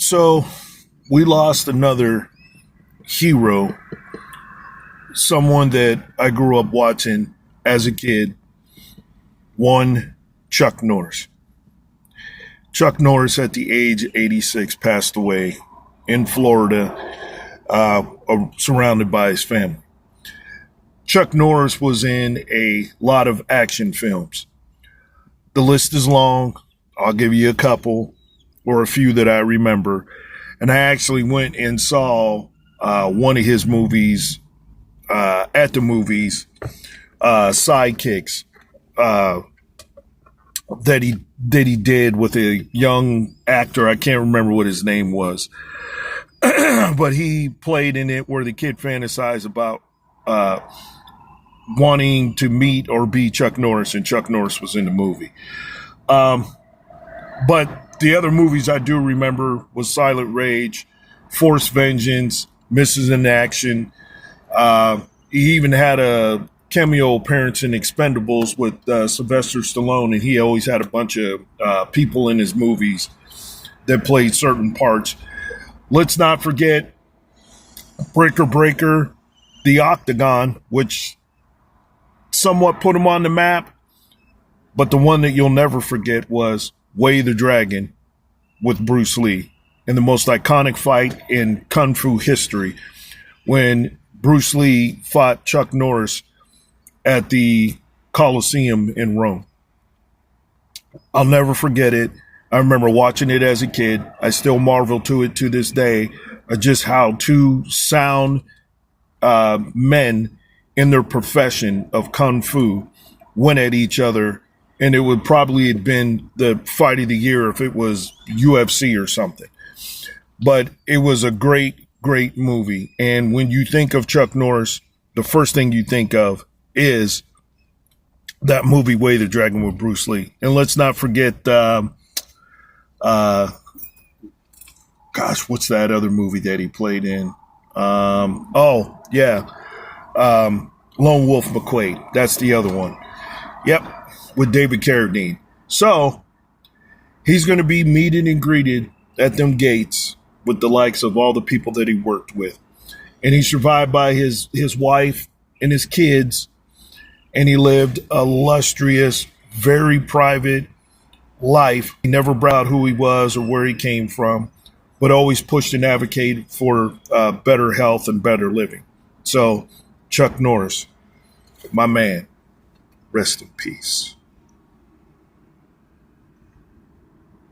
So we lost another hero, someone that I grew up watching as a kid, one Chuck Norris. Chuck Norris, at the age of 86, passed away in Florida, surrounded by his family. Chuck Norris was in a lot of action films. The list is long. I'll give you a couple or a few that I remember. And I actually went and saw one of his movies at the movies, Sidekicks, that he did with a young actor. I can't remember what his name was, but he played in it where the kid fantasized about wanting to meet or be Chuck Norris, and Chuck Norris was in the movie. But the other movies I do remember was Silent Rage, Force Vengeance, Misses in Action. He even had a cameo appearance in Expendables with Sylvester Stallone, and he always had a bunch of people in his movies that played certain parts. Let's not forget Breaker, The Octagon, which somewhat put him on the map, but the one that you'll never forget was Way the Dragon with Bruce Lee, in the most iconic fight in Kung Fu history, when Bruce Lee fought Chuck Norris at the Colosseum in Rome. I'll never forget it. I remember watching it as a kid. I still marvel to it to this day, just how two sound men in their profession of Kung Fu went at each other. And it would probably have been the fight of the year if it was UFC or something. But it was a great, great movie. And when you think of Chuck Norris, the first thing you think of is that movie, Way the Dragon with Bruce Lee. And let's not forget, what's that other movie that he played in? Lone Wolf McQuade. That's the other one. Yep. With David Carradine. So he's going to be meeted and greeted at them gates with the likes of all the people that he worked with. And he's survived by his wife and his kids. And he lived a illustrious, very private life. He never bragged who he was or where he came from, but always pushed and advocated for better health and better living. So Chuck Norris, my man, rest in peace.